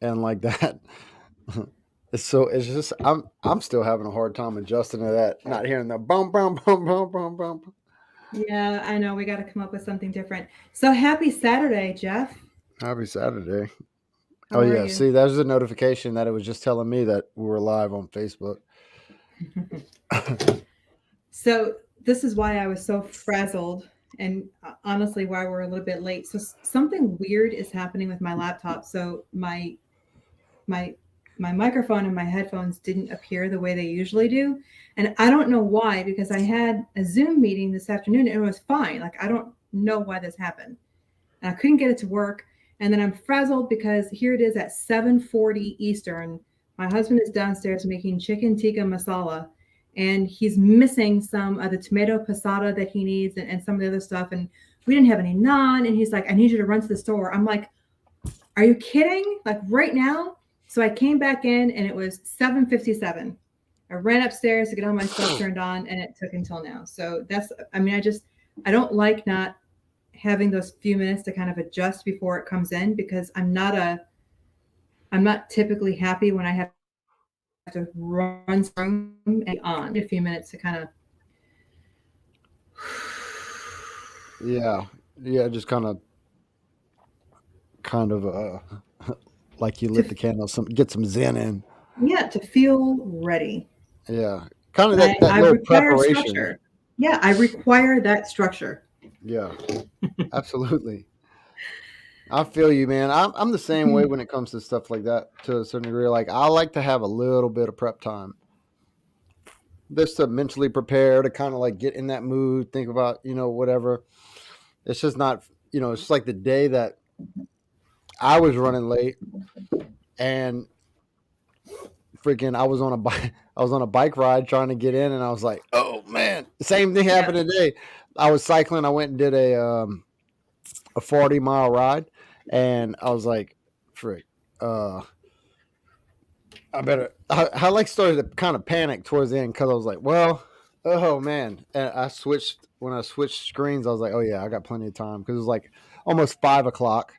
and like that. It's just I'm still having a hard time adjusting to that. Not hearing the bum bum bum bum bum bum. Yeah, I know. We got to come up with something different. So happy Saturday, Geoff. Happy Saturday. Oh How are yeah, you? see, there's a notification that it was just telling me that we were live on Facebook. So this is why I was so frazzled and honestly why we're a little bit late. So something weird is happening with my laptop. So my my microphone and my headphones didn't appear the way they usually do. And I don't know why because I had a Zoom meeting this afternoon and it was fine. Like I don't know why this happened. And I couldn't get it to work. And then I'm frazzled because here it is at 7:40 Eastern. My husband is downstairs making chicken tikka masala, and he's missing some of the tomato passata that he needs and some of the other stuff. And we didn't have any naan. And he's like, I need you to run to the store. I'm like, are you kidding? Like right now? So I came back in and it was 7:57. I ran upstairs to get all my stuff turned on and it took until now. So that's I mean, I don't like not having those few minutes to kind of adjust before it comes in because I'm not typically happy when I have to run through and on. I need a few minutes to kind of Yeah, yeah, just kind of like you to lit the candle, some get some zen in. yeah, to feel ready. Yeah, kind of I that little require preparation. structure. Yeah, I require that structure. Yeah, absolutely. I feel you, man. I'm the same way when it comes to stuff like that to a certain degree. Like I like to have a little bit of prep time, just to mentally prepare, to kind of like get in that mood, think about whatever. It's just not it's just like the day that I was running late and freaking I was on a bike. I was on a bike ride trying to get in, and I was like, "Oh man!" The same thing Yeah, happened today. I was cycling. I went and did a 40-mile ride, and I was like, "Frick, uh, I better." I like started to kind of panic towards the end because I was like, "Well, oh man!" And I switched when I switched screens. I was like, "Oh yeah, I got plenty of time," because it was like almost 5 o'clock,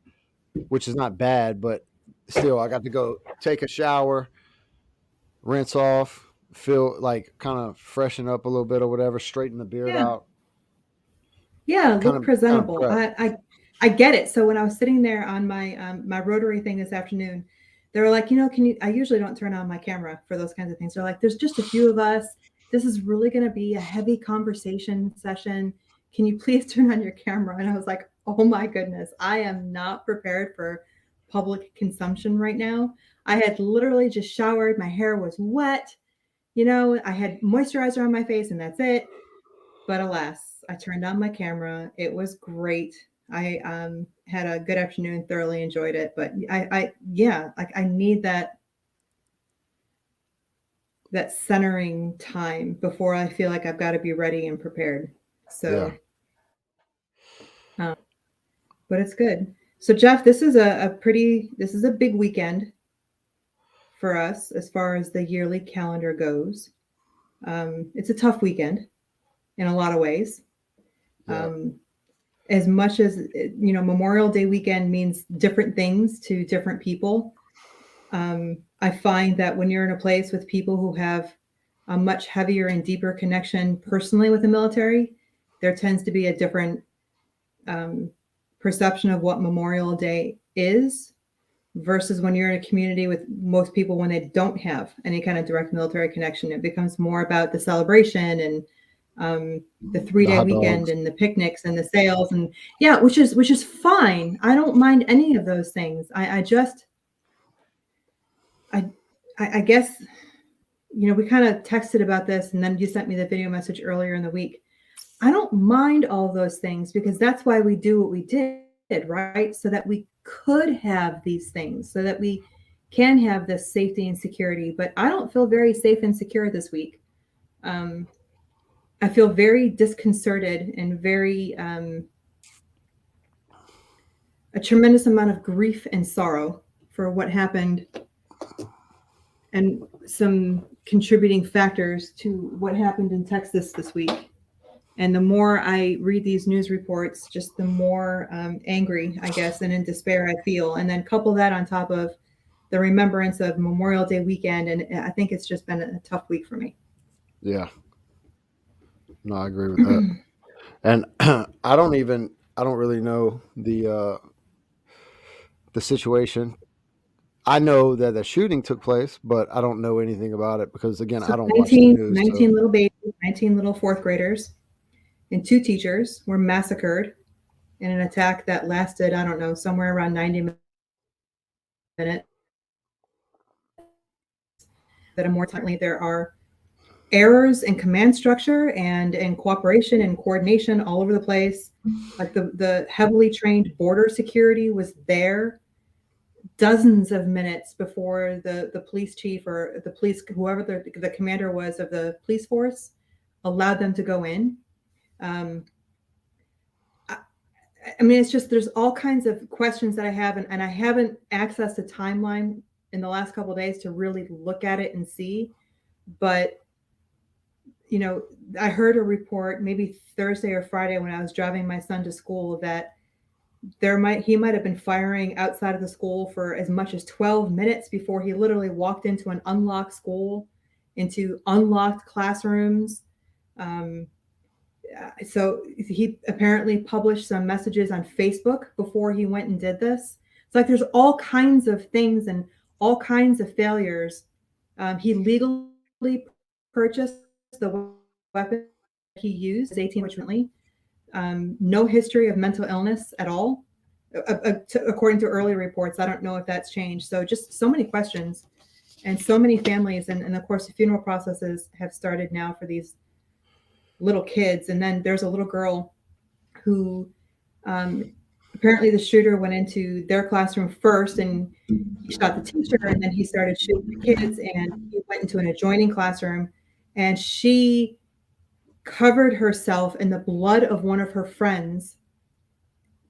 which is not bad, but still, I got to go take a shower, rinse off, feel like kind of freshen up a little bit or whatever, straighten the beard yeah, out, yeah. kind Look of presentable. prep. I get it. So when I was sitting there on my Rotary thing this afternoon, they were like, can you? I usually don't turn on my camera for those kinds of things. They're like, there's just a few of us. This is really going to be a heavy conversation session. Can you please turn on your camera? And I was like, oh my goodness, I am not prepared for public consumption right now. I had literally just showered. My hair was wet. I had moisturizer on my face, and that's it. But alas, I turned on my camera. It was great. I had a good afternoon, thoroughly enjoyed it. But yeah, like I need that centering time before I feel like I've got to be ready and prepared. Yeah. So, um, but it's good. So Geoff, this is this is a big weekend for us as far as the yearly calendar goes. It's a tough weekend in a lot of ways. Yeah. Um, as much as Memorial Day weekend means different things to different people. I find that when you're in a place with people who have a much heavier and deeper connection personally with the military, there tends to be a different um, perception of what Memorial Day is versus when you're in a community with most people when they don't have any kind of direct military connection. It becomes more about the celebration and the three The day hot weekend dogs. and the picnics and the sales and yeah, which is fine. I don't mind any of those things. I just I I guess we kind of texted about this and then you sent me the video message earlier in the week. I don't mind all those things because that's why we do what we did, right? So that we could have these things, so that we can have this safety and security. But I don't feel very safe and secure this week. Um, I feel very disconcerted and very a tremendous amount of grief and sorrow for what happened and some contributing factors to what happened in Texas this week. And the more I read these news reports, just the more angry, I guess, and in despair I feel. And then couple that on top of the remembrance of Memorial Day weekend, and I think it's just been a tough week for me. Yeah, no, I agree with that. And I don't really know the situation. I know that the shooting took place, but I don't know anything about it because again, So I don't watch the news. So 19 little babies, 19 little fourth graders, and two teachers were massacred in an attack that lasted, I don't know, somewhere around 90 minutes. That are more timely, there are errors in command structure and in cooperation and coordination all over the place. Like the heavily trained border security was there dozens of minutes before the police chief or the police, whoever the commander was of the police force, allowed them to go in. Um, I, I mean, it's just there's all kinds of questions that I have, and I haven't accessed a timeline in the last couple of days to really look at it and see. But you know, I heard a report maybe Thursday or Friday when I was driving my son to school that he might have been firing outside of the school for as much as 12 minutes before he literally walked into an unlocked school, into unlocked classrooms. Um, so he apparently published some messages on Facebook before he went and did this. It's like there's all kinds of things and all kinds of failures. He legally purchased the weapon he used as 18 legitimately. No history of mental illness at all, according to early reports. I don't know if that's changed. So just so many questions and so many families. And of course, the funeral processes have started now for these little kids. And then there's a little girl who apparently the shooter went into their classroom first and he shot the teacher, and then he started shooting the kids, and he went into an adjoining classroom, and she covered herself in the blood of one of her friends,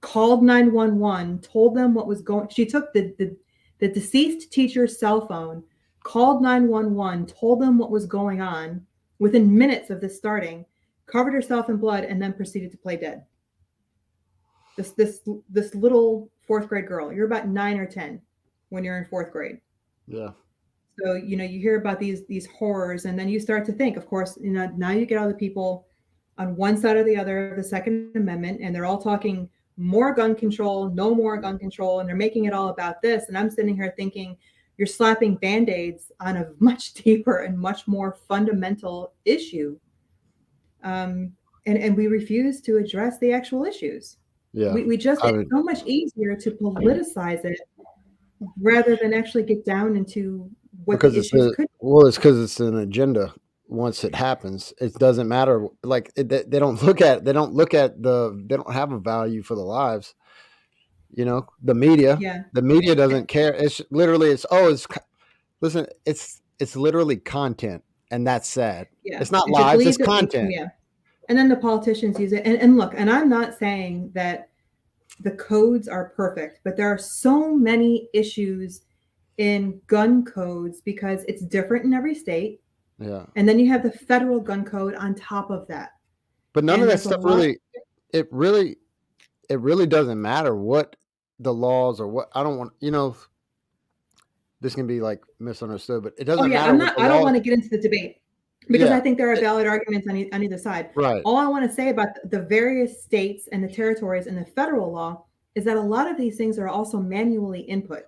called 911, told them what was going. She took the deceased teacher's cell phone, called 911, told them what was going on within minutes of this starting, covered herself in blood, and then proceeded to play dead. This little fourth grade girl. You're about 9 or 10 when you're in fourth grade. yeah, So you hear about these horrors, and then you start to think. Of course, now you get all the people on one side or the other of the Second Amendment, and they're all talking more gun control, no more gun control, and they're making it all about this. And I'm sitting here thinking, you're slapping band-aids on a much deeper and much more fundamental issue, and we refuse to address the actual issues. yeah. We just I it's mean, so much easier to politicize it rather than actually get down into what because the it's issues could. it's because it's an agenda. Once it happens, it doesn't matter. Like they don't look at they don't have a value for the lives. You know, Yeah, the media doesn't care. It's literally listen. It's literally content, and that's sad. yeah. It's not If it lives. It's bleeds, it leads. content. Yeah. And then the politicians use it. And look, and I'm not saying that the codes are perfect, but there are so many issues in gun codes because it's different in every state. Yeah, And then you have the federal gun code on top of that. but none of And that there's a stuff lot. It really it really doesn't matter what the laws or what I don't want. This can be like misunderstood, but it Oh doesn't yeah, matter what the I don't law. want to get into the debate because I Yeah, think there are valid arguments on either side. right. All I want to say about the various states and the territories and the federal law is that a lot of these things are also manually input.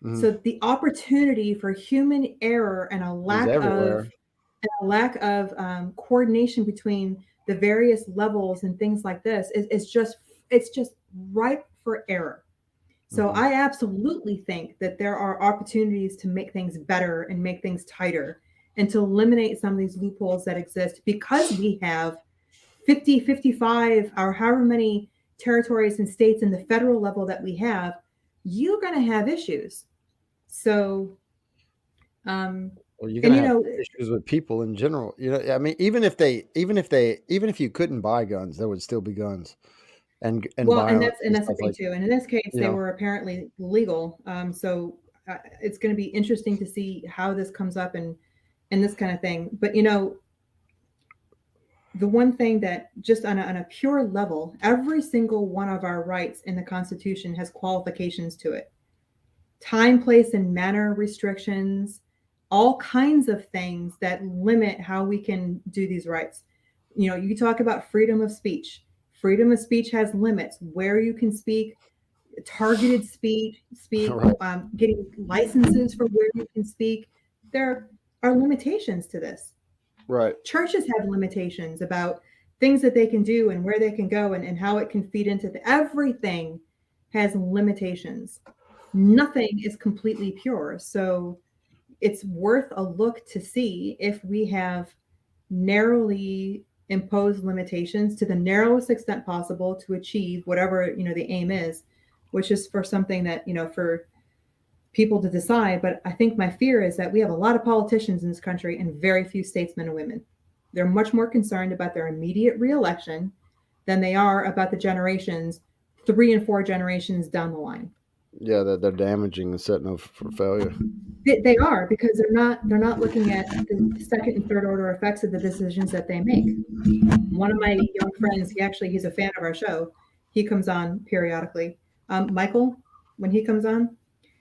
Mhm. So the opportunity for human error and Is everywhere. a lack of coordination between the various levels and things like this is just it's just ripe for error. So Mhm. I absolutely think that there are opportunities to make things better and make things tighter and to eliminate some of these loopholes that exist because we have 50, 55, or however many territories and states in the federal level that we have. You're going to have issues. So, um, Well, you're and gonna have issues with people in general. I mean, even if you couldn't buy guns, there would still be guns and well, violence and and that's the stuff thing like too. And in this case, you they know. were apparently legal. So it's going to be interesting to see how this comes up and this kind of thing. But the one thing that just on a pure level, every single one of our rights in the Constitution has qualifications to it. time, place, and manner restrictions, all kinds of things that limit how we can do these rights. You know, you talk about freedom of speech. Freedom of speech has limits where you can speak, targeted speak, Right. getting licenses for where you can speak. There are limitations to this. Right. Churches have limitations about things that they can do and where they can go, and how it can feed into everything has limitations. Nothing is completely pure. So it's worth a look to see if we have narrowly imposed limitations to the narrowest extent possible to achieve whatever, the aim is, which is for something that, for people to decide. But I think my fear is that we have a lot of politicians in this country and very few statesmen and women. They're much more concerned about their immediate reelection than they are about the generations, 3 and 4 generations down the line. Yeah, that they're damaging and setting up for failure. They are, because they're not looking at the second and third order effects of the decisions that they make. One of my young friends, he's a fan of our show. He comes on periodically. Michael, when he comes on,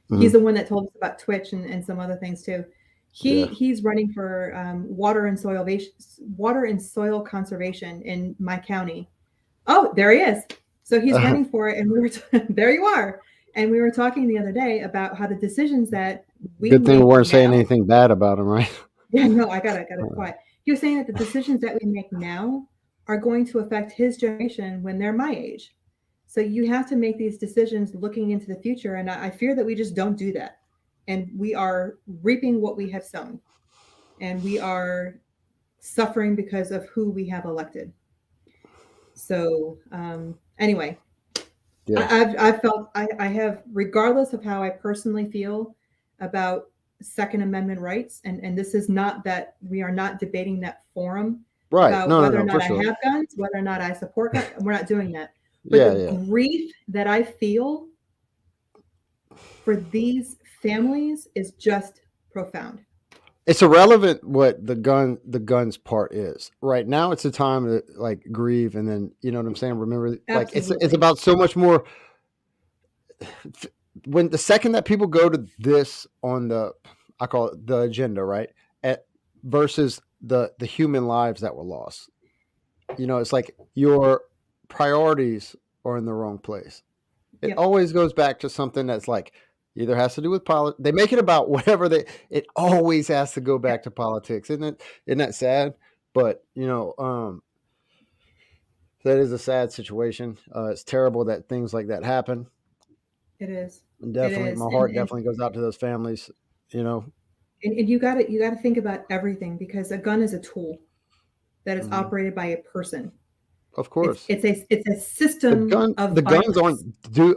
he's Hmm. the one that told us about Twitch and some other things too. Yeah. He's running for water and soil conservation in my county. Oh, there he is. So he's running for it, and there you are. And we were talking the other day about how the decisions that we Good thing we make weren't saying now. anything bad about him, right? Yeah, no, I got it quiet. He was saying that the decisions that we make now are going to affect his generation when they're my age. So you have to make these decisions looking into the future, and I fear that we just don't do that, and we are reaping what we have sown, and we are suffering because of who we have elected. So anyway, Yeah. I've felt I have, regardless of how I personally feel about Second Amendment rights, and this is not that we are not debating that forum Right. about No, no, whether or no, for not I sure. have guns, whether or not I support guns. We're not doing that. But the Yeah, yeah. grief that I feel for these families is just profound. It's irrelevant what the guns part is. Right now it's a time to like grieve, and then you know what I'm saying? Remember, like it's Absolutely. about so much more. When the second that people go to this on the, I call it the agenda, right? At, versus the human lives that were lost. You know, it's like your priorities are in the wrong place. It Yep. always goes back to something that's like either has to do with politics. They make it about whatever they. It always has to go back Yep. to politics, isn't it? Isn't that sad? But that is a sad situation. It's terrible that things like that happen. It is. And It definitely, is. my And heart and definitely goes out to those families. You know, and you gotta think about everything, because a gun is a tool that is hmm operated by a person. of It's course, it's a it's a system the of guns violence.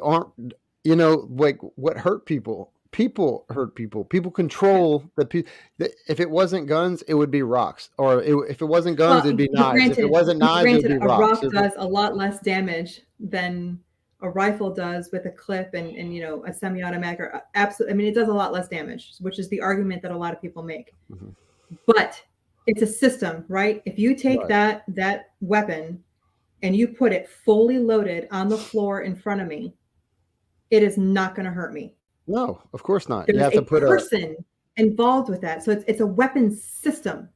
aren't like what hurt people. People hurt people. People Yeah. control the people. If it wasn't guns, it would be rocks. Or if it wasn't guns, Well, it'd be knives. If it wasn't knives, it would granted, be a rocks. rock does a lot less damage than a rifle does with a clip and a semi-automatic, or absolutely. I mean, it does a lot less damage, which is the argument that a lot of people make. Mhm. But it's a system, right? If you take Right. that weapon and you put it fully loaded on the floor in front of me, it is not going to hurt me. No, of course not. You There's have to a put a person involved with that. So it's a weapons system.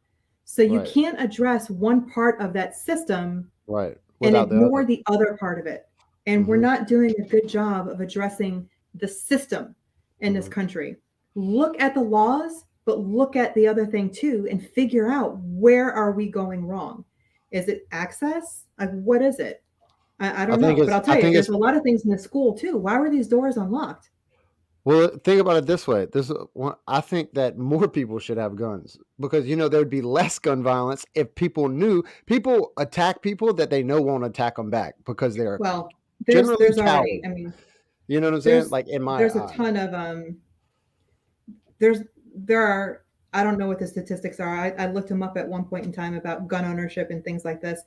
So you right, can't address one part of that system right, and without the ignore other. the other part of it. And we're Hmm. not doing a good job of addressing the system in this Hmm. country. Look at the laws, but look at the other thing too, and figure out, where are we going wrong? Is it access? Like, what is it? I I don't think know. But it's. I'll I tell you, think there's it's. a lot of things in the school too. Why were these doors unlocked? Well, think about it this way. I think that more people should have guns because there would be less gun violence if people knew people attack people that they know won't attack them back because they're Well, there's generally there's already, cowards. I mean, You know what I'm saying? there's Like in my there's a eyes. ton of there's there are, I don't know what the statistics are. I looked them up at one point in time about gun ownership and things like this.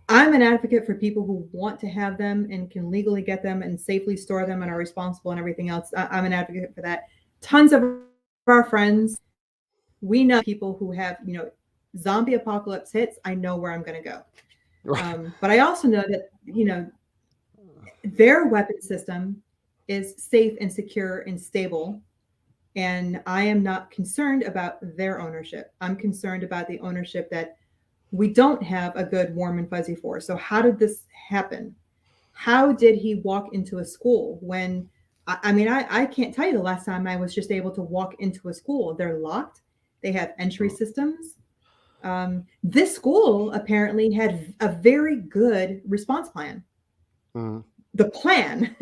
I'm an advocate for people who want to have them and can legally get them and safely store them and are responsible and everything else. I'm an advocate for that. Tons of our friends, we know people who have, zombie apocalypse hits. I know where I'm going to go. Right. But I also know that, their weapon system is safe and secure and stable. And I am not concerned about their ownership. I'm concerned about the ownership that we don't have a good, warm, and fuzzy for. So, how did this happen? How did he walk into a school when I can't tell you the last time I was just able to walk into a school. They're locked, they have entry Mm, systems. This school apparently had a very good response plan. mm. The plan,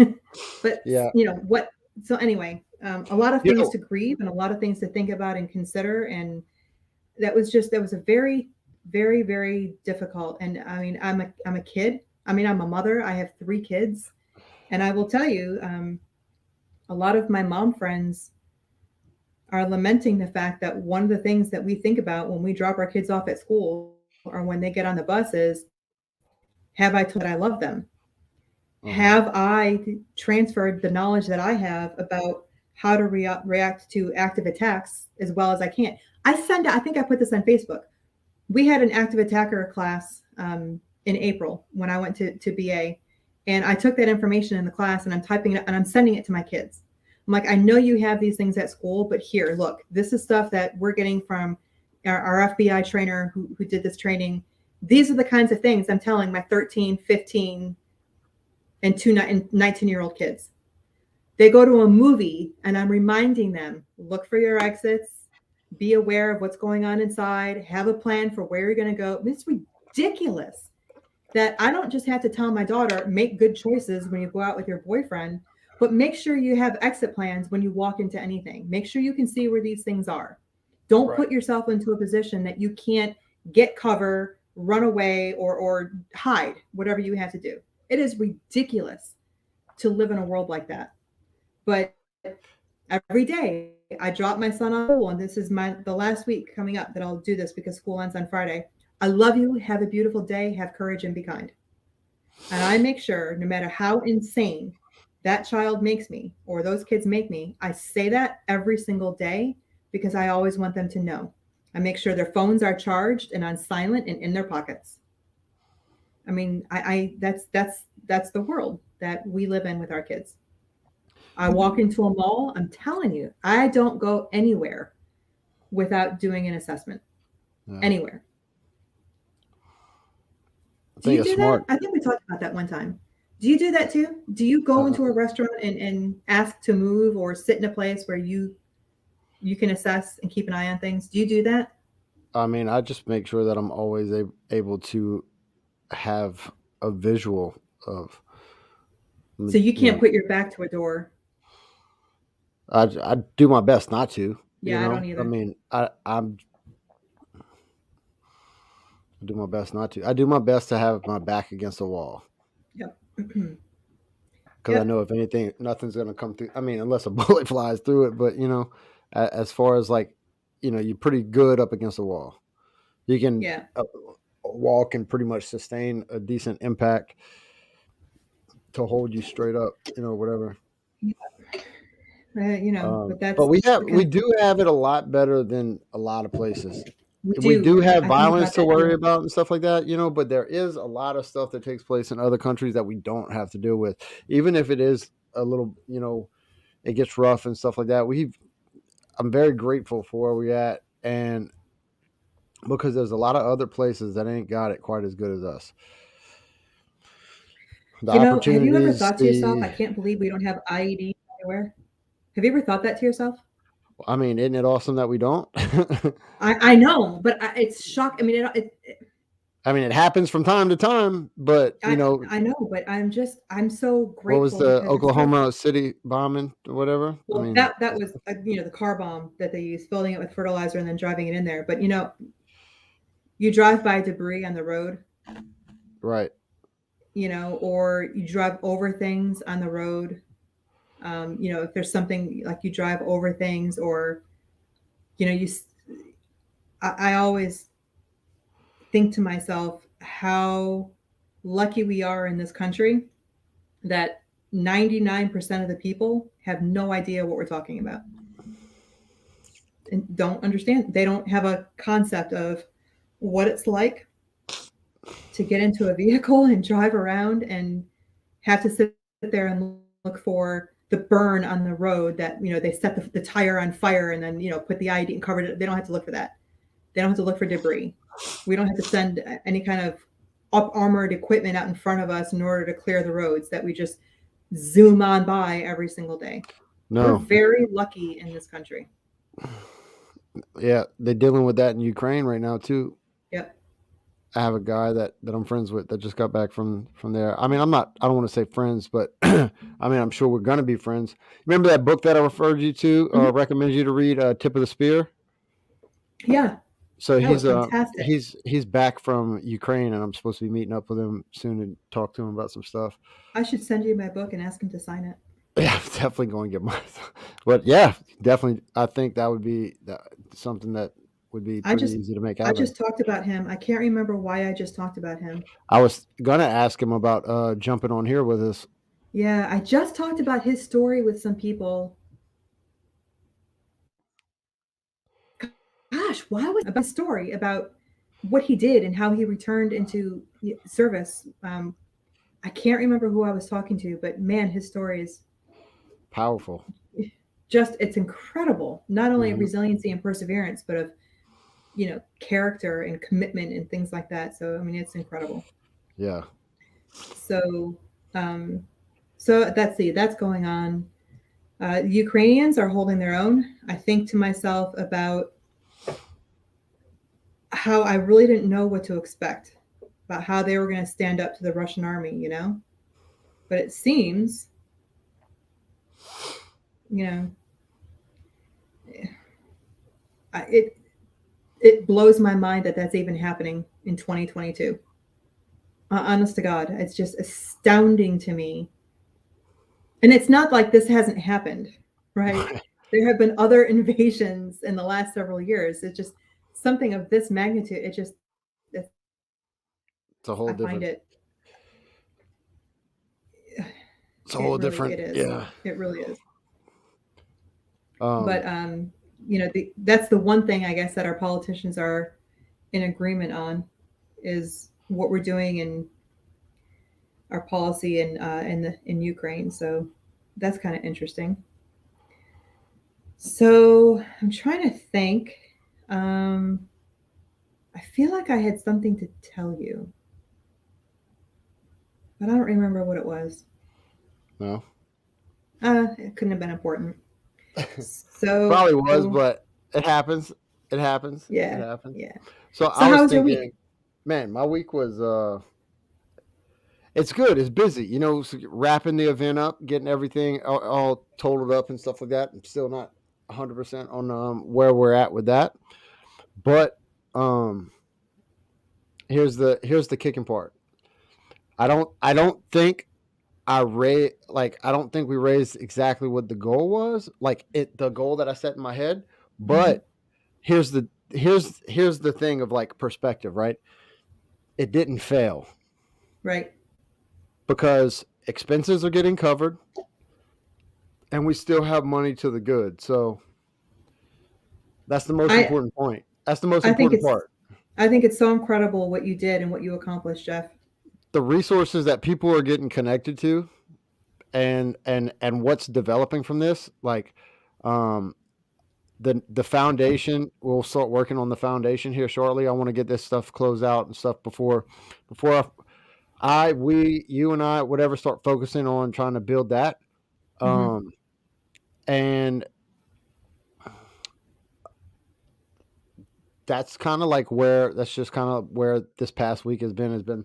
but Yeah. what? So anyway, a lot of You things know, to grieve and a lot of things to think about and consider, and that was a very, very, very difficult. And I mean, I'm a kid. I mean, I'm a mother. I have 3 kids, and I will tell you, a lot of my mom friends are lamenting the fact that one of the things that we think about when we drop our kids off at school or when they get on the bus is, have I told them that I love them? Have mhm. I transferred the knowledge that I have about how to react to active attacks as well as I can? I think I put this on Facebook. We had an active attacker class in April when I went to BA, and I took that information in the class and I'm typing it and I'm sending it to my kids. I'm like, I know you have these things at school, but here, look, this is stuff that we're getting from our FBI trainer who did this training. These are the kinds of things I'm telling my 13, 15, and 19-year-old kids. They go to a movie and I'm reminding them, look for your exits, be aware of what's going on inside, have a plan for where you're going to go. It's ridiculous that I don't just have to tell my daughter, make good choices when you go out with your boyfriend, but make sure you have exit plans when you walk into anything. Make sure you can see where these things are. Don't Right. put yourself into a position that you can't get cover, run away, or hide, whatever you have to do. It is ridiculous to live in a world like that. But every day I drop my son off at school, and this is the last week coming up that I'll do this because school ends on Friday. I love you. Have a beautiful day. Have courage and be kind. And I make sure, no matter how insane that child makes me or those kids make me, I say that every single day because I always want them to know. I make sure their phones are charged and on silent and in their pockets. I mean, I that's the world that we live in with our kids. I walk into a mall, I'm telling you, I don't go anywhere without doing an assessment. Yeah. Anywhere. I Do think you it's do that? smart. I think we talked about that one time. Do you do that too? Do you go Uh, into a restaurant and ask to move or sit in a place where you can assess and keep an eye on things? Do you do that? I mean, I just make sure that I'm always able to have a visual of, So you you can't know, put your back to a door. I do my best not to, you Yeah, I don't know. I either. mean, I do my best not to. I do my best to have my back against the wall Yep. because I Yep. know if anything, nothing's gonna come through. I mean, unless a bullet flies through it. But as far as like, you're pretty good up against the wall. You can Yeah. a wall can pretty much sustain a decent impact to hold you straight up, whatever. But But that's we have the kind we of do have it a lot better than a lot of places. we We do do. have I think violence about to that worry too. about and stuff like that, but there is a lot of stuff that takes place in other countries that we don't have to deal with. Even if it is a little, it gets rough and stuff like that. I'm very grateful for where we're at, and because there's a lot of other places that ain't got it quite as good as us. The Have you ever opportunities, thought to yourself, I can't believe we don't have IEDs everywhere? Have you ever thought that to yourself? I mean, isn't it awesome that we don't? I know, but it's shock. I mean, I mean, it happens from time to time, but I know, but I'm so what was grateful the because it's so. Oklahoma City bombing or whatever? I Well, mean, that was the car bomb that they used, filling it with fertilizer and then driving it in there. But you drive by debris on the road, right. or you drive over things on the road. If there's something like you drive over things, or you know, you. I always think to myself how lucky we are in this country that 99% of the people have no idea what we're talking about and don't understand. They don't have a concept of what it's like to get into a vehicle and drive around and have to sit there and look for the the burn on the road that, they set the tire on fire and then, put the ID and covered it. They don't have to look for that. They don't have to look for debris. We don't have to send any kind of up armored equipment out in front of us in order to clear the roads that we just zoom on by every single day. We're No. very lucky in this country. Yeah, they're dealing with that in Ukraine right now too. Yep. I have a guy that I'm friends with that just got back from there. I mean, I don't want to say friends, but I mean, I'm sure we're gonna be friends. Remember that book that I referred you to, or recommended you to read, Tip of the Spear? Yeah. So That was fantastic. he's back from Ukraine, and I'm supposed to be meeting up with him soon and talk to him about some stuff. I should send you my book and ask him to sign it. Yeah, I'm definitely going to get mine. But yeah, definitely, I think that would be something that would be pretty easy to make happen. I just talked about him. I can't remember why I just talked about him. I was gonna ask him about jumping on here with us. Yeah, I just talked about his story with some people. Gosh, why was about his story about what he did and how he returned into service? I can't remember who I was talking to, but man, his story is powerful. It's incredible. Not only resiliency and perseverance, but of character and commitment and things like that. So I mean, it's incredible. Yeah. So that's going on. Ukrainians are holding their own. I think to myself about how I really didn't know what to expect about how they were going to stand up to the Russian army, but it seems, it blows my mind that that's even happening in 2022. Honest to God, it's just astounding to me. And it's not like this hasn't happened, right? There have been other invasions in the last several years. It's just something of this magnitude. It's a whole different. It's a whole different. It is. Yeah, it really is. But that's the one thing I guess that our politicians are in agreement on is what we're doing in our policy in Ukraine. So that's kind of interesting. So I'm trying to think. I feel like I had something to tell you, but I don't remember what it was. No. It couldn't have been important. So probably was, but it happens. It happens. Yeah. It happens. Yeah. So I was thinking, man, my week was it's good. It's busy. Wrapping the event up, getting everything all totaled up and stuff like that. I'm still not 100% on where we're at with that. But here's the kicking part. I don't think I don't think we raised exactly what the goal was, the goal that I set in my head. But here's the thing of perspective, right? It didn't fail. Right. Because expenses are getting covered and we still have money to the good. So that's the most important point. That's the most important part. I think it's so incredible what you did and what you accomplished, Geoff. The resources that people are getting connected to and what's developing from this, the foundation, we'll start working on the foundation here shortly. I want to get this stuff closed out and stuff before you and I, whatever, start focusing on trying to build that. And that's kind of that's just kind of where this past week has been,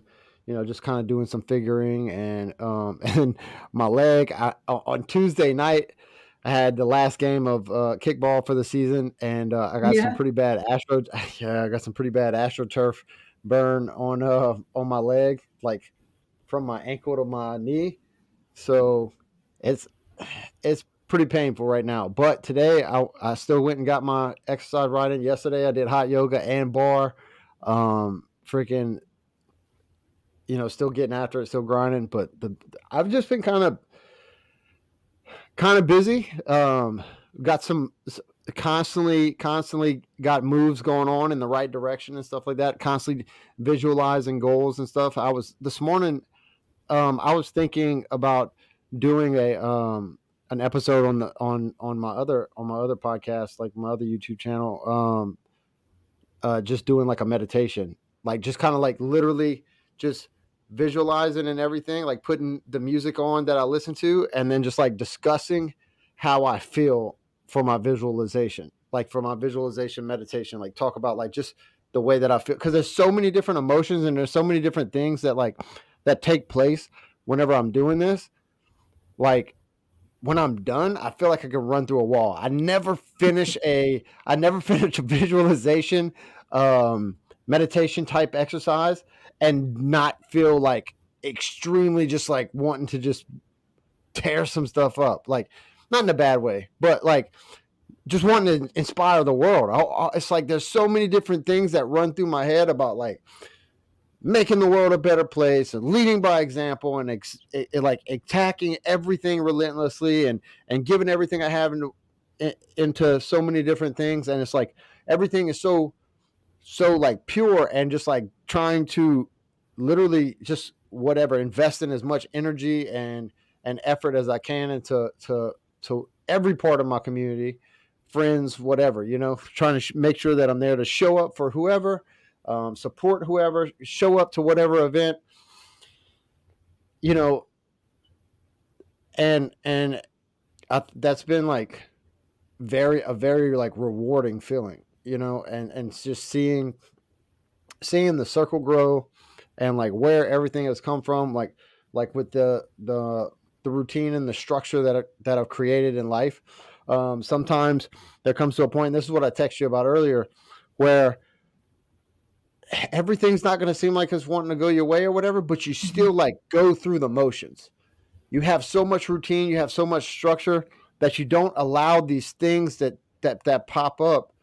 just kind of doing some figuring and my leg. On Tuesday night, I had the last game of kickball for the season, and I got some pretty bad AstroTurf burn on my leg, from my ankle to my knee. So it's pretty painful right now. But today I still went and got my exercise right in. Yesterday I did hot yoga and bar. Freaking, still getting after it, still grinding. But I've just been kind of busy. Got some constantly got moves going on in the right direction and stuff like that. Constantly visualizing goals and stuff. This morning, I was thinking about doing an episode on the on my other podcast, like my other YouTube channel, just doing like a meditation, like just kind of like literally just visualizing and everything, like putting the music on that I listen to, and then just like discussing how I feel for my visualization, like for my visualization meditation, like talk about like just the way that I feel, because there's so many different emotions and there's so many different things that like that take place whenever I'm doing this. Like when I'm done, I feel like I can run through a wall. I never finish a visualization, meditation type exercise and not feel like extremely just like wanting to just tear some stuff up. Like not in a bad way, but like just wanting to inspire the world. It's like there's so many different things that run through my head about like making the world a better place and leading by example and like attacking everything relentlessly and giving everything I have into so many different things. And it's like everything is so like pure, and just like trying to literally just whatever invest in as much energy and effort as I can into to every part of my community, friends, whatever, trying to make sure that I'm there to show up for whoever, support whoever, show up to whatever event, you know, and that's been like a very like rewarding feeling, and it's just seeing the circle grow and like where everything has come from, like with the routine and the structure that I've created in life. Sometimes there comes to a point, and this is what I texted you about earlier, where everything's not going to seem like it's wanting to go your way or whatever, but you still like go through the motions. You have so much routine, you have so much structure that you don't allow these things that pop up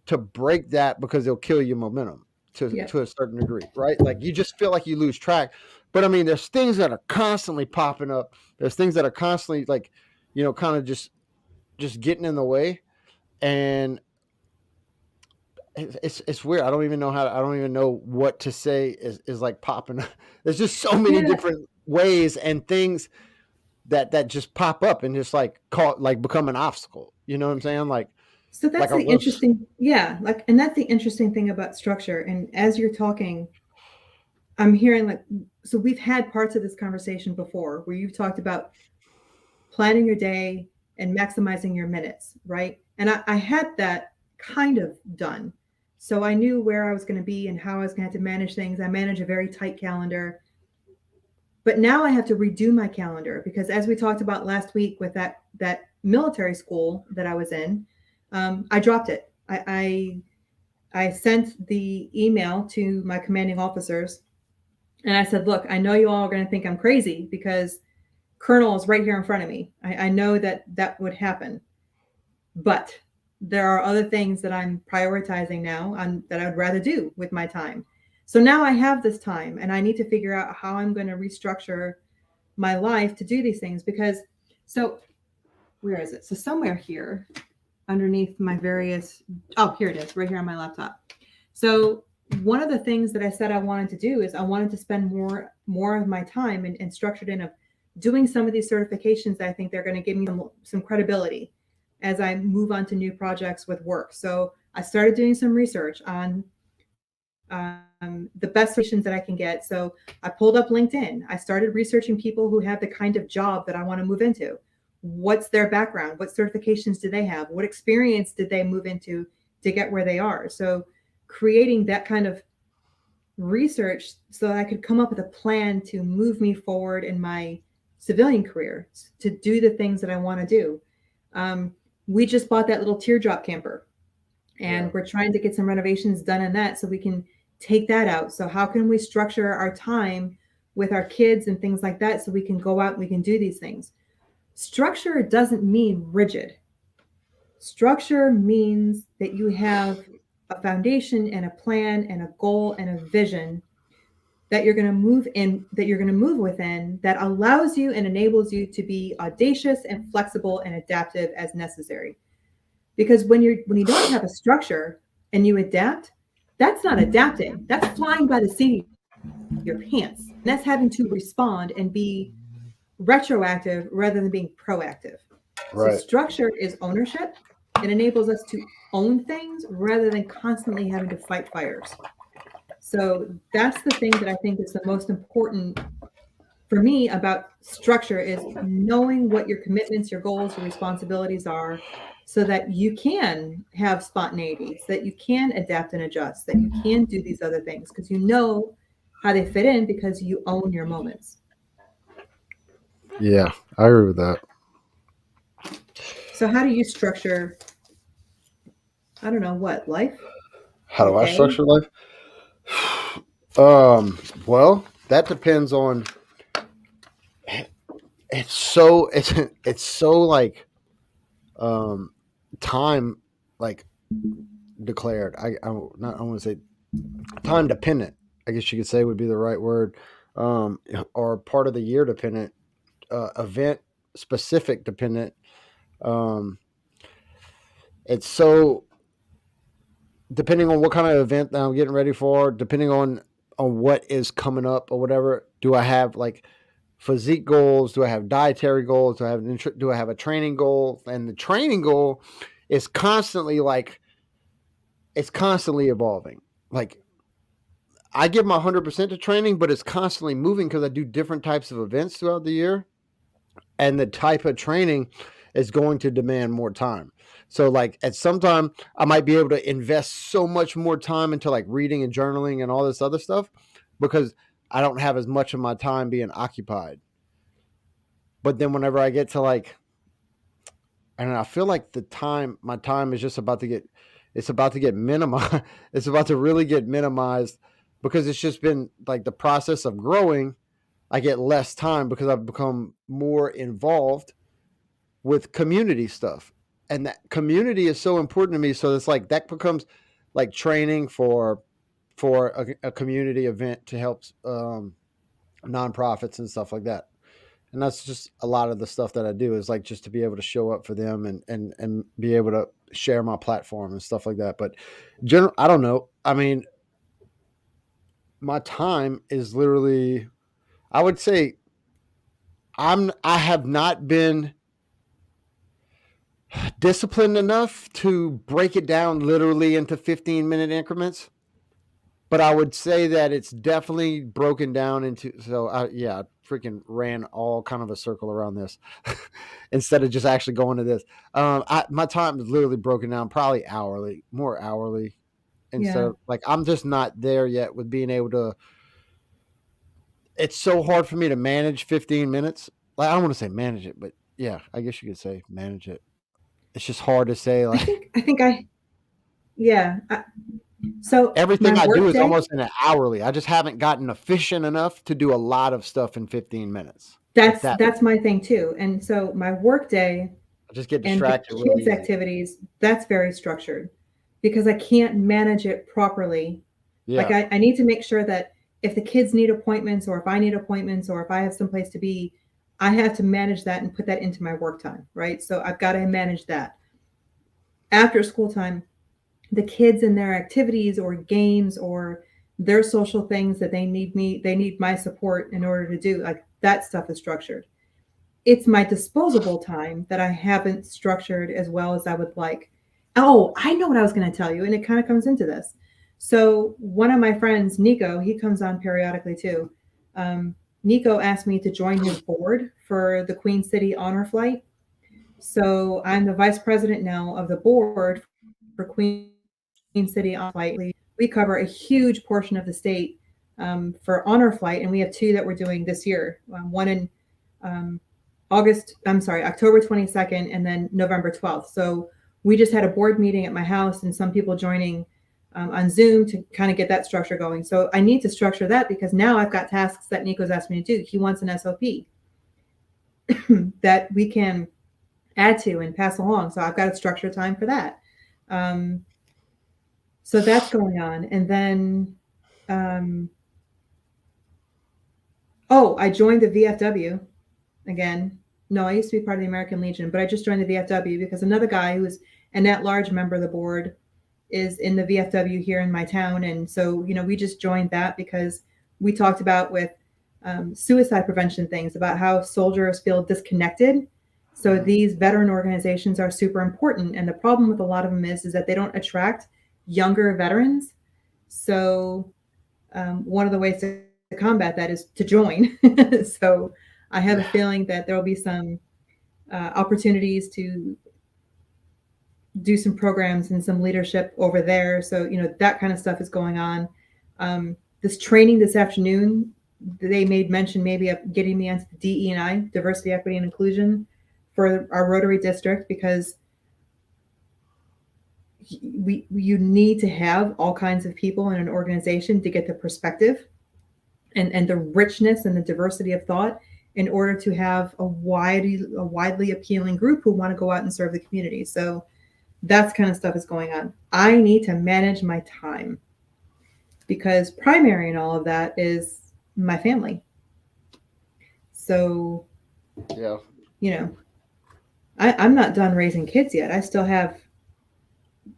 to break that, because they'll kill your momentum to a certain degree, right? Like you just feel like you lose track. But I mean, there's things that are constantly popping up. There's things that are constantly like, kind of just getting in the way. And it's weird. I don't even know what to say is like popping up. There's just so many different ways and things that just pop up and just like become an obstacle. You know what I'm saying? Like, so that's like the interesting, and that's the interesting thing about structure. And as you're talking, I'm hearing like, so we've had parts of this conversation before where you've talked about planning your day and maximizing your minutes, right? And I had that kind of done. So I knew where I was going to be and how I was going to have to manage things. I manage a very tight calendar. But now I have to redo my calendar because, as we talked about last week with that military school that I was in, I dropped it. I sent the email to my commanding officers, and I said, "Look, I know you all are going to think I'm crazy because Colonel is right here in front of me. I know that would happen, but there are other things that I'm prioritizing now that I'd rather do with my time. So now I have this time, and I need to figure out how I'm going to restructure my life to do these things because, so where is it? So somewhere here underneath my various, oh, here it is, right here on my laptop. So one of the things that I said I wanted to do is I wanted to spend more of my time and structured in of doing some of these certifications that I think they're going to give me some credibility as I move on to new projects with work. So I started doing some research on the best certifications that I can get. So I pulled up LinkedIn. I started researching people who have the kind of job that I want to move into. What's their background? What certifications do they have? What experience did they move into to get where they are? So creating that kind of research so that I could come up with a plan to move me forward in my civilian career, to do the things that I want to do. We just bought that little teardrop camper, and we're trying to get some renovations done in that so we can take that out. So how can we structure our time with our kids and things like that so we can go out and we can do these things? Structure doesn't mean rigid. Structure means that you have a foundation and a plan and a goal and a vision that you're going to move in, that you're going to move within, that allows you and enables you to be audacious and flexible and adaptive as necessary. Because when you don't have a structure and you adapt, that's not adapting. That's flying by the seat of your pants. And that's having to respond and be retroactive rather than being proactive. So Right. structure is ownership. It enables us to own things rather than constantly having to fight fires. So that's the thing that I think is the most important for me about structure is knowing what your commitments, your goals, your responsibilities are so that you can have spontaneity, so that you can adapt and adjust, that you can do these other things because you know how they fit in because you own your moments. Yeah, I agree with that. So how do you structure, I don't know, what, life, How your do I day? structure life? Well, that depends on. It's so it's so like um time like declared. I not I want to say time dependent. I guess you could say would be the right word. Or part of the year dependent, event specific dependent. Um, it's so depending on what kind of event that I'm getting ready for, depending on what is coming up or whatever. Do I have like physique goals? Do I have dietary goals? Do I have a training goal? And the training goal is constantly like it's constantly evolving. Like I give my 100% to training, but it's constantly moving because I do different types of events throughout the year, and the type of training is going to demand more time. So like at some time I might be able to invest so much more time into like reading and journaling and all this other stuff because I don't have as much of my time being occupied. But then whenever I get to like and I feel like my time is just about to get it's about to get minimized. It's about to really get minimized because it's just been like the process of growing. I get less time because I've become more involved with community stuff. And that community is so important to me. So it's like that becomes like training for a community event to help nonprofits and stuff like that. And that's just a lot of the stuff that I do is like just to be able to show up for them and be able to share my platform and stuff like that. But general, I don't know. I mean, my time is literally. I would say I have not been disciplined enough to break it down literally into 15-minute increments. But I would say that it's definitely broken down into. So yeah, I freaking ran all kind of a circle around this instead of just actually going to this. My time is literally broken down probably hourly, more hourly instead Yeah. of like I'm just not there yet with being able to. It's so hard for me to manage 15 minutes. Like I don't want to say manage it, but yeah, I guess you could say manage it. It's just hard to say I like think I think I yeah. So my everything I do work is day, almost in an hourly. I just haven't gotten efficient enough to do a lot of stuff in 15 minutes. If that that's my thing too. And so my work day I just get and the distracted real kids' easy. activities, that's very structured because I can't manage it properly. Like Yeah. I need to make sure that if the kids need appointments or if I need appointments or if I have someplace to be, I have to manage that and put that into my work time, right? So I've got to manage that. After school time, the kids and their activities or games or their social things that they need my support in order to do, like that stuff is structured. It's my disposable time that I haven't structured as well as I would like. Oh, I know what I was going to tell you, and it kind of comes into this. So one of my friends, Nico, he comes on periodically too. Nico asked me to join his board for the Queen City Honor Flight. So I'm the vice president now of the board for Queen City Honor Flight. We cover a huge portion of the state for Honor Flight, and we have two that we're doing this year. One in um, October 22nd, and then November 12th. So we just had a board meeting at my house, and some people joining on Zoom to kind of get that structure going. So I need to structure that because now I've got tasks that Nico's asked me to do. He wants an SOP that we can add to and pass along. So I've got to structure time for that. Um, so that's going on. And then, um, oh, I joined the VFW again. No, I used to be part of the American Legion, but I just joined the VFW because another guy who's an at-large member of the board is in the VFW here in my town. And so, we just joined that because we talked about with suicide prevention things about how soldiers feel disconnected. So these veteran organizations are super important. And the problem with a lot of them is that they don't attract younger veterans. So one of the ways to combat that is to join. So I have a feeling that there will be some opportunities to do some programs and some leadership over there. So, that kind of stuff is going on. This training this afternoon, they made mention maybe of getting me onto the DE&I, diversity, equity, and inclusion, for our Rotary district, because you need to have all kinds of people in an organization to get the perspective and the richness and the diversity of thought in order to have a widely appealing group who want to go out and serve the community. So that's kind of stuff is going on. I need to manage my time, because primary in all of that is my family. So, Yeah. I'm not done raising kids yet. I still have,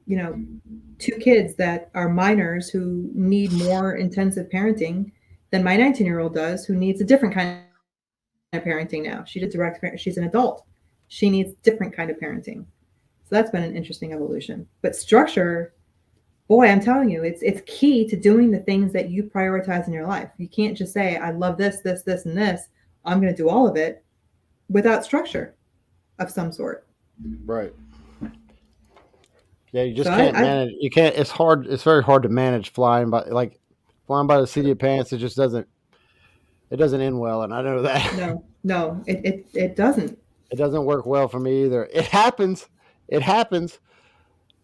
2 kids that are minors who need more intensive parenting than my 19-year-old does, who needs a different kind of parenting now. She did direct parent. She's an adult. She needs different kind of parenting. So that's been an interesting evolution. But structure, boy, I'm telling you, it's key to doing the things that you prioritize in your life. You can't just say, I love this, this, this, and this. I'm going to do all of it without structure of some sort. Right. Yeah, you just So can't manage. You can't. It's hard. It's very hard to manage flying by the seat of your pants. It just doesn't. It doesn't end well, and I know that. no, it doesn't. It doesn't work well for me either. It happens. It happens,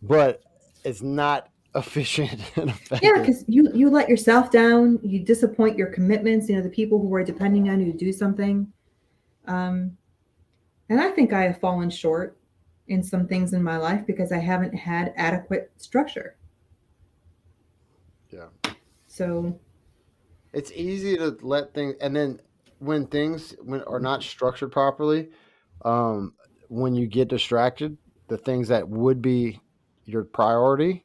but it's not efficient and Yeah, effective. because you let yourself down. You disappoint your commitments. The people who are depending on you to do something. Um, and I think I have fallen short in some things in my life because I haven't had adequate structure. Yeah. So, It's easy to let things, and then when are not structured properly, um, when you get distracted, the things that would be your priority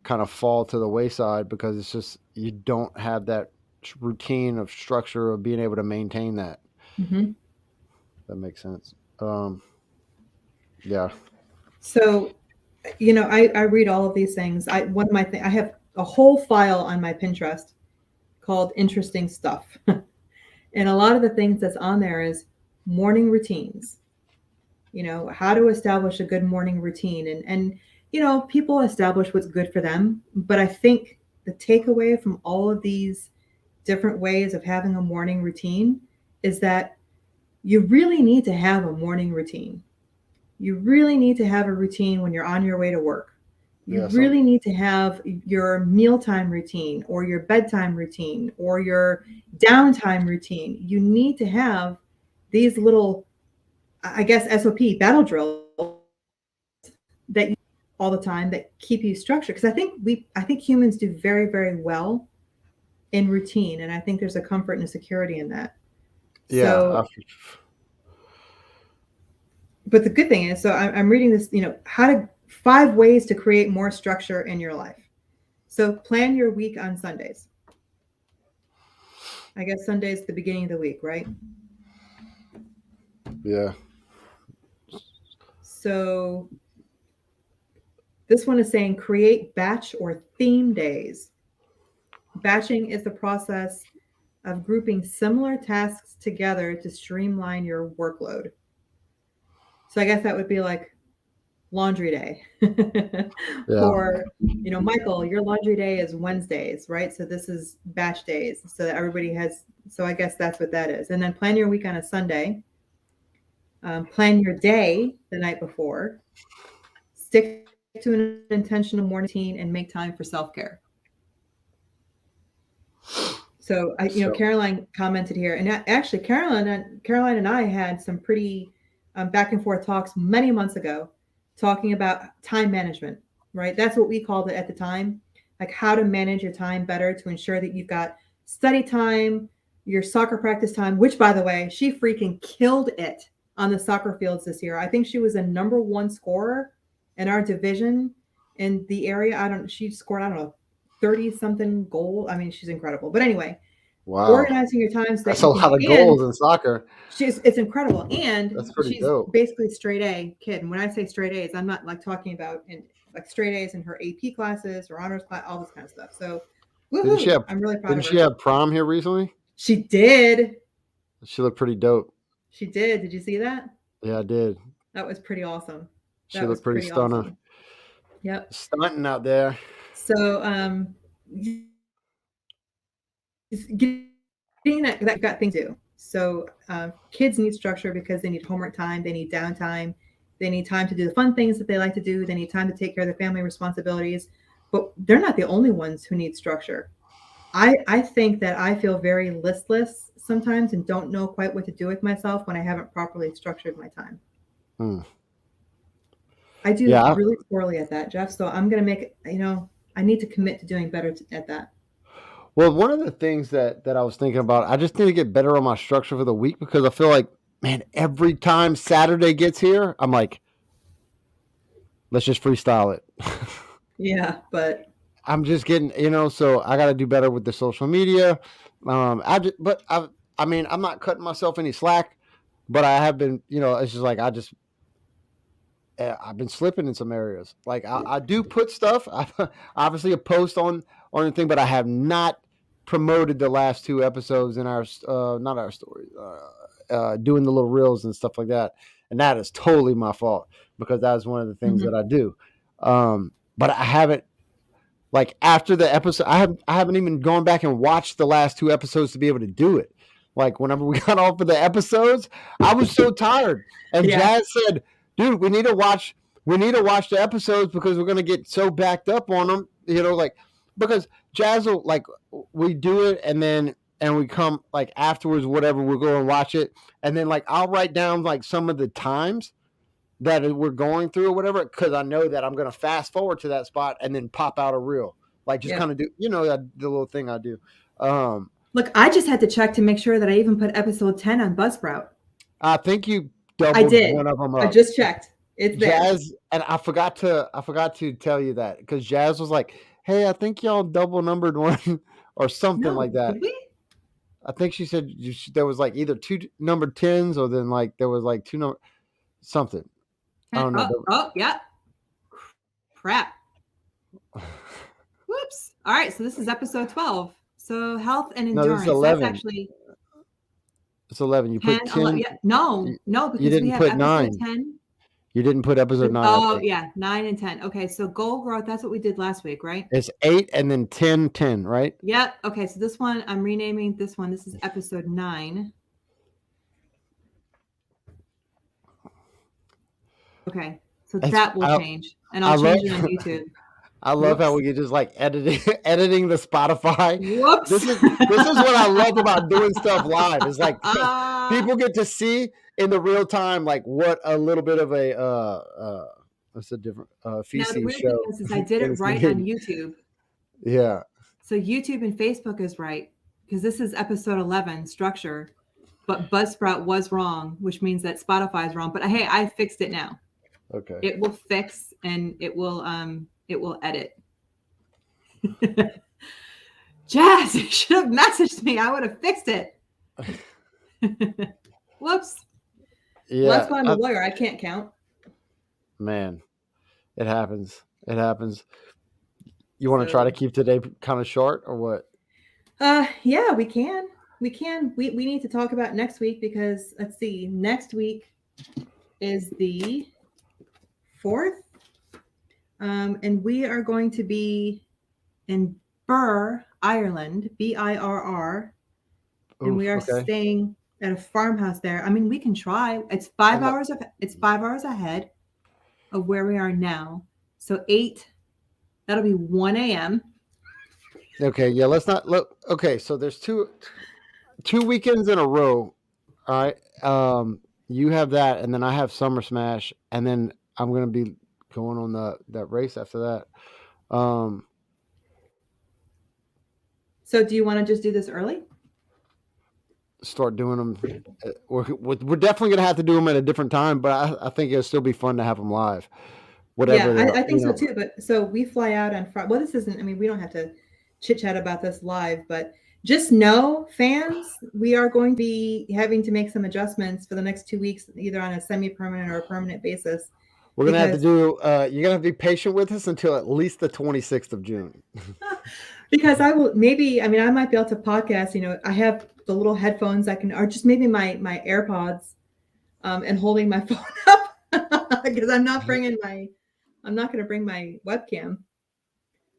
kind of fall to the wayside because it's just you don't have that routine of structure of being able to maintain that. mhm. That makes sense. Um, yeah, So, I read all of these things. I have a whole file on my Pinterest called interesting stuff. And a lot of the things that's on there is morning routines. How to establish a good morning routine, and people establish what's good for them, but I think the takeaway from all of these different ways of having a morning routine is that you really need to have a morning routine. You really need to have a routine when you're on your way to work. You yeah. really need to have your mealtime routine or your bedtime routine or your downtime routine. You need to have these little, I guess, SOP battle drills that you all the time that keep you structured. Because I think humans do very, very well in routine, and I think there's a comfort and a security in that. Yeah, So, but the good thing is, so I'm reading this, how to 5 ways to create more structure in your life. So plan your week on Sundays. I guess Sunday is the beginning of the week, right? yeah, So this one is saying create batch or theme days. Batching is the process of grouping similar tasks together to streamline your workload. So I guess that would be like laundry day. yeah, Or, Michael, your laundry day is Wednesdays, right? So this is batch days. So that everybody has, so I guess that's what that is. And then plan your week on a Sunday. Plan your day the night before. Stick to an intentional morning routine and make time for self-care. So so Caroline commented here, and actually Caroline and I had some pretty back and forth talks many months ago, talking about time management. Right, that's what we called it at the time, like how to manage your time better to ensure that you've got study time, your soccer practice time. Which, by the way, she freaking killed it on the soccer fields this year. I think she was a number one scorer in our division in the area. She scored, I don't know, 30 something goal. I mean, she's incredible. But anyway, Wow. organizing your time so that That's you a can do. lot of And goals in soccer. it's incredible. And That's pretty she's dope. basically straight A kid. And when I say straight A's, I'm not like talking about in like straight A's in her AP classes or honors class, all this kind of stuff. So Didn't she woohoo! have I'm really proud didn't of she her. have prom here recently? She did. She looked pretty dope. She did. Did you see that? Yeah, I did. That was pretty awesome. She That was looked pretty pretty stunning. awesome. Yep. Stunting out there. So getting that got things to do. So kids need structure because they need homework time, they need downtime, they need time to do the fun things that they like to do, they need time to take care of their family responsibilities. But they're not the only ones who need structure. I think that I feel very listless sometimes and don't know quite what to do with myself when I haven't properly structured my time. Hmm. I do Yeah. really poorly at that, Geoff. So I'm going to make, I need to commit to doing better at that. Well, one of the things that I was thinking about, I just need to get better on my structure for the week because I feel like, man, every time Saturday gets here, I'm like, let's just freestyle it. Yeah, but I'm just getting, so I got to do better with the social media. I mean, I'm not cutting myself any slack, but I have been, it's just like I've been slipping in some areas. Like I do put stuff, obviously a post on the thing, but I have not promoted the last two episodes in our not our stories, doing the little reels and stuff like that, and that is totally my fault because that is one of the things that I do. But I haven't like after the episode, I haven't even gone back and watched the last two episodes to be able to do it. Like whenever we got off of the episodes, I was so tired, and yeah. Jazz said, "Dude, we need to watch the episodes because we're gonna get so backed up on them." Like because Jazz will like we do it and we come like afterwards, whatever, we'll go and watch it, and then like I'll write down like some of the times that we're going through or whatever, because I know that I'm going to fast forward to that spot and then pop out a reel, like just kind of do, the little thing I do. Look, I just had to check to make sure that I even put episode 10 on Buzzsprout. I think you doubled one of them up. I just checked. It's Jazz, there. and I forgot to tell you that because Jazz was like, "Hey, I think y'all double numbered one or something like that." Did we? I think she said there was like either two numbered 10s or then like there was like two number something. I don't know. Oh, yeah. Crap. Whoops. All right. So this is episode 12. So health and endurance. No, this is 11. That's actually. It's 11. You 10, put 10. 11, yeah. No, because you didn't we have put episode 9. 10. You didn't put episode 9. Oh, yeah. 9 and 10. Okay. So goal growth. That's what we did last week, right? It's 8 and then 10, 10, right? Yep. Okay. So this one, I'm renaming this one. This is episode 9. Okay. So that will change. And I'll change it on YouTube. I love how we get just like editing the Spotify. Whoops. This is what I love about doing stuff live. It's like people get to see in the real time like what a little bit of a what's a different feces now, the weird show. thing is I did it right on YouTube. Yeah. So YouTube and Facebook is right because this is episode 11 structure, but Buzzsprout was wrong, which means that Spotify is wrong. But hey, I fixed it now. Okay. It will fix and it will edit. Jazz, you should have messaged me. I would have fixed it. Whoops. Yeah. Well, that's why I'm a lawyer. I can't count. Man, it happens. It happens. You want to try to keep today kind of short or what? Yeah, we can. We can. We need to talk about next week because let's see. Next week is the 4th. And we are going to be in Birr, Ireland, BIRR. And we are staying at a farmhouse there. I mean, we can try. It's 5 hours ahead of where we are now. So 8, that'll be 1 a.m. Okay, yeah, let's not look. Okay, so there's two weekends in a row. All right. You have that, and then I have Summer Smash, and then I'm gonna be going on that race after that. So do you want to just do this early? Start doing them. We're definitely gonna have to do them at a different time, but I think it'll still be fun to have them live. Whatever. Yeah, I think so too. But so we fly out on Friday. Well, this isn't. I mean, we don't have to chit chat about this live, but just know, fans, we are going to be having to make some adjustments for the next 2 weeks, either on a semi-permanent or a permanent basis, We're gonna have to because do. You're gonna have to be patient with us until at least the 26th of June. because I will maybe, I mean, I might be able to podcast. I have the little headphones I can, or just maybe my AirPods, and holding my phone up because I'm not going to bring my webcam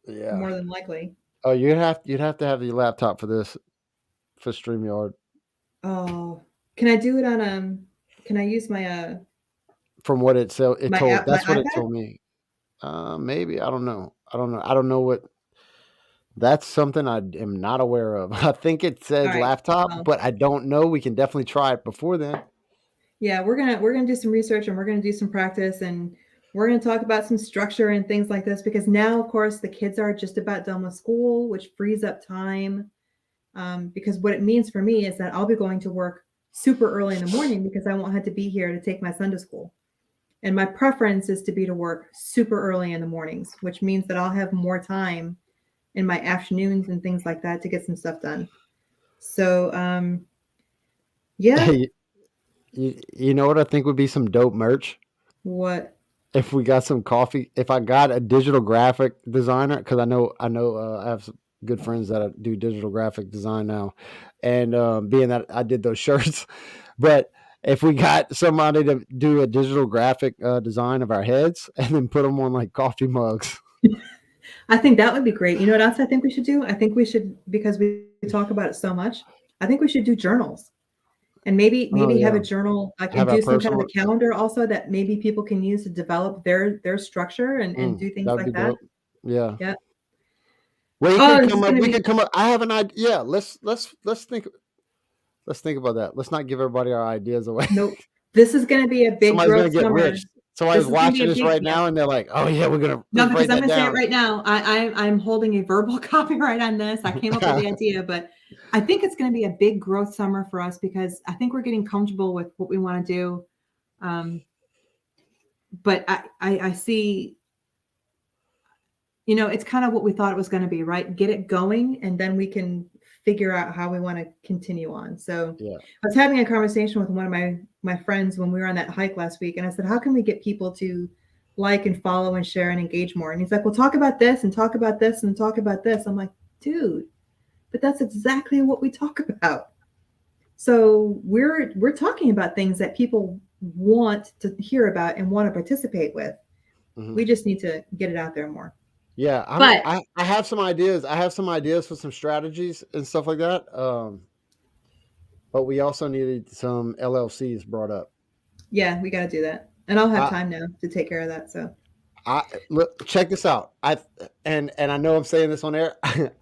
Yeah. more than likely. Oh, you'd have to have your laptop for this for StreamYard. Oh, can I do it on Can I use From what it my told, app, my that's what it iPad? told me. Maybe I don't know. I don't know what. That's something I am not aware of. I think it All said right. laptop, Well, but I don't know. We can definitely try it before then. yeah, we're gonna do some research and we're gonna do some practice and we're gonna talk about some structure and things like this because now, of course, the kids are just about done with school, which frees up time. Because what it means for me is that I'll be going to work super early in the morning because I won't have to be here to take my son to school. And my preference is to be to work super early in the mornings, which means that I'll have more time in my afternoons and things like that to get some stuff done. So, yeah, Hey, you know what I think would be some dope merch what? if we got some coffee. If I got a digital graphic designer, because I know I have some good friends that do digital graphic design now, and being that I did those shirts, but if we got somebody to do a digital graphic design of our heads and then put them on like coffee mugs. I think that would be great. You know what else I think we should do? I think we should, because we talk about it so much, I think we should do journals. And maybe Oh have a yeah, journal like and have do our some kind of personal. a calendar also that maybe people can use to develop their structure and do That things would be like that. dope. Yeah. Yeah. We Oh, can this is come up. gonna We be can come up. I have an idea. Yeah, let's think. Let's think about that. Let's not give everybody our ideas away. nope. This is gonna be a big Somebody's gonna growth get summer. rich. Somebody's This is gonna be watching a this big right yeah. now, and they're like, "Oh yeah, we're gonna No, let's because write I'm that gonna say it down." right now. I'm holding a verbal copyright on this. I came up with the idea, but I think it's gonna be a big growth summer for us because I think we're getting comfortable with what we want to do. Um, but I see, it's kind of what we thought it was going to be, right? Get it going, and then we can figure out how we want to continue on. So Yeah. I was having a conversation with one of my friends when we were on that hike last week, and I said, "How can we get people to like and follow and share and engage more?" And he's like, "Well, talk about this and talk about this and talk about this." I'm like, "Dude, but that's exactly what we talk about." So we're talking about things that people want to hear about and want to participate with. Hmm. We just need to get it out there more. Yeah. But I have some ideas. I have some ideas for some strategies and stuff like that. But we also needed some LLCs brought up. yeah, we got to do that. And I'll have I time now to take care of that. So, I look. Check this out. And I know I'm saying this on air.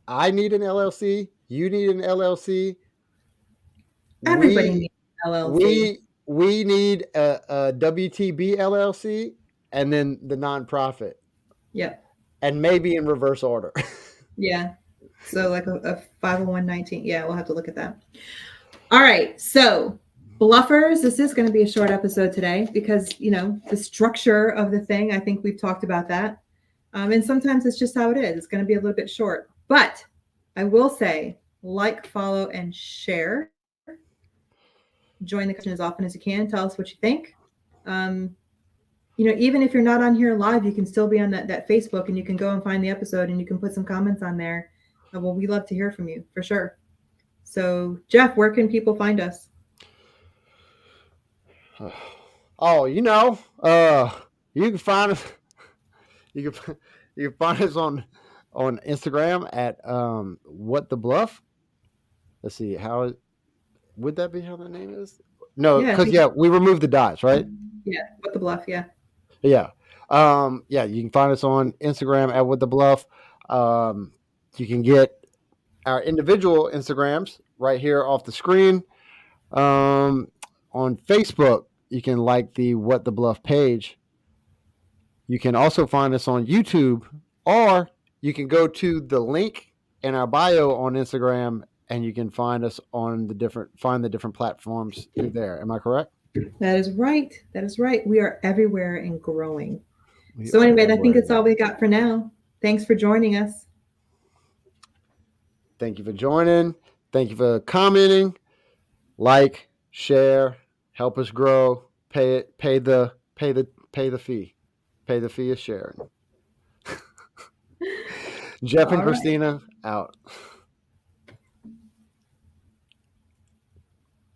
I need an LLC. You need an LLC. everybody We needs LLC. we need a WTB LLC and then the nonprofit, Yep. and maybe in reverse order. Yeah. So, like a 501(19). Yeah, we'll have to look at that. All right. So, bluffers, this is going to be a short episode today because, the structure of the thing, I think we've talked about that. And sometimes it's just how it is. It's going to be a little bit short. But I will say like, follow, and share. Join the conversation as often as you can. Tell us what you think. Um, even if you're not on here live, you can still be on that Facebook and you can go and find the episode and you can put some comments on there. Well, we love to hear from you for sure. So, Geoff, where can people find us? Oh, you can find us. You can you can find us on Instagram at what the bluff. Let's see how would that be how the name is? No, Yeah, I because think yeah, we removed the dots, right? yeah, what the bluff, yeah. Yeah. Yeah, you can find us on Instagram at With the Bluff. You can get our individual Instagrams right here off the screen. On Facebook, you can like the What the Bluff page. You can also find us on YouTube, or you can go to the link in our bio on Instagram and you can find us on find the different platforms through there. Am I correct? That is right. That is right. We are everywhere and growing. We So are anyway, I think everywhere. that's all we got for now. Thanks for joining us. Thank you for joining. Thank you for commenting, like, share, help us grow. Pay the fee. Pay the fee of sharing. Geoff and All right. Cristina out.